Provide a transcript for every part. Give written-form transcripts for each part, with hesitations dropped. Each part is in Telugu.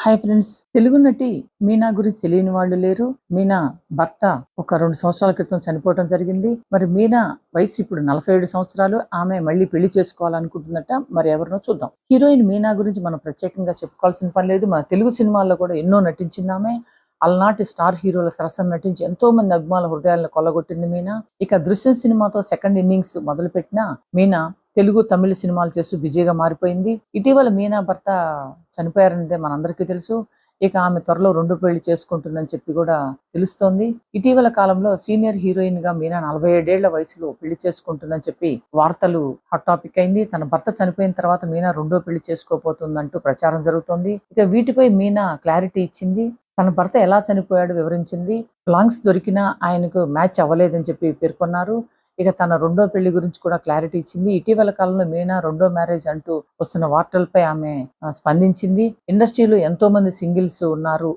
హాయ్ ఫ్రెండ్స్, తెలుగు నటి మీనా గురించి తెలియని వాళ్ళు లేరు. మీనా భర్త ఒక 2 సంవత్సరాల క్రితం చనిపోవడం జరిగింది. మరి మీనా వయసు ఇప్పుడు 47 సంవత్సరాలు. ఆమె మళ్ళీ పెళ్లి చేసుకోవాలనుకుంటుందట. మరి ఎవరినో చూద్దాం. హీరోయిన్ మీనా గురించి మనం ప్రత్యేకంగా చెప్పుకోవాల్సిన పని లేదు. మన తెలుగు సినిమాల్లో కూడా ఎన్నో నటించింది ఆమె. అలనాటి స్టార్ హీరోల సరసన నటించి ఎంతో మంది అభిమానుల హృదయాలను కొల్లగొట్టింది మీనా. ఇక దృశ్యం సినిమాతో సెకండ్ ఇన్నింగ్స్ మొదలుపెట్టిన మీనా తెలుగు, తమిళ సినిమాలు చేస్తూ బిజీగా మారిపోయింది. ఇటీవల మీనా భర్త చనిపోయారనేదే మనందరికీ తెలుసు. ఇక ఆమె త్వరలో 2 పెళ్లి చేసుకుంటుందని చెప్పి కూడా తెలుస్తోంది. ఇటీవల కాలంలో సీనియర్ హీరోయిన్ గా మీనా 47 ఏళ్ల వయసులో పెళ్లి చేసుకుంటుందని చెప్పి వార్తలు హాట్ టాపిక్ అయింది. తన భర్త చనిపోయిన తర్వాత మీనా 2వ పెళ్లి చేసుకోబోతుందంటూ ప్రచారం జరుగుతోంది. ఇక వీటిపై మీనా క్లారిటీ ఇచ్చింది. తన భర్త ఎలా చనిపోయాడో వివరించింది. ప్లాంక్స్ దొరికినా ఆయనకు మ్యాచ్ అవ్వలేదని చెప్పి పేర్కొన్నారు. ఇక తన 2వ పెళ్లి గురించి కూడా క్లారిటీ ఇచ్చింది. ఇటీవల కాలంలో మీనా 2వ మ్యారేజ్ అంటూ వస్తున్న వార్తలపై ఆమె స్పందించింది. ఇండస్ట్రీలో ఎంతో మంది సింగిల్స్ ఉన్నారు,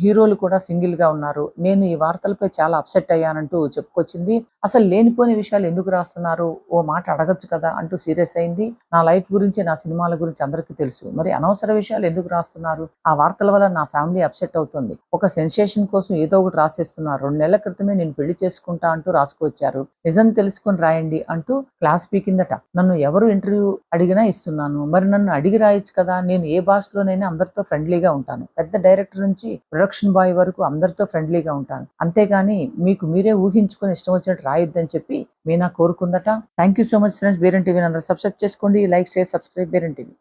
హీరోలు కూడా సింగిల్ గా ఉన్నారు. నేను ఈ వార్తలపై చాలా అప్సెట్ అయ్యానంటూ చెప్పుకొచ్చింది. అసలు లేనిపోని విషయాలు ఎందుకు రాస్తున్నారు, ఓ మాట అడగచ్చు కదా అంటూ సీరియస్ అయింది. నా లైఫ్ గురించి, నా సినిమాల గురించి అందరికీ తెలుసు, మరి అనవసర విషయాలు ఎందుకు రాస్తున్నారు? ఆ వార్తల వల్ల నా ఫ్యామిలీ అప్సెట్ అవుతుంది. ఒక సెన్సేషన్ కోసం ఏదో ఒకటి రాసేస్తున్నారు. 2 నెలల క్రితమే నేను పెళ్లి చేసుకుంటా అంటూ రాసుకొచ్చారు. నిజం తెలుసుకొని రాయండి అంటూ క్లాస్ పీకిందట. నన్ను ఎవరు ఇంటర్వ్యూ అడిగినా ఇస్తున్నాను, మరి నన్ను అడిగి రాయొచ్చు కదా. నేను ఏ భాషలోనైనా అందరితో ఫ్రెండ్లీగా ఉంటాను. పెద్ద డైరెక్టర్ నుంచి ప్రొడక్షన్ బాయ్ వరకు అందరితో ఫ్రెండ్లీగా ఉంటాను. అంతేగాని మీకు మీరే ఊహించుకొని ఇష్టం వచ్చినట్టు రాయొద్దని చెప్పి మీనా కోరుకుందట. Thank you so much friends. Beran టీవీని అందరూ సబ్స్క్రైబ్ చేసుకోండి. Like, share, subscribe Beran TV.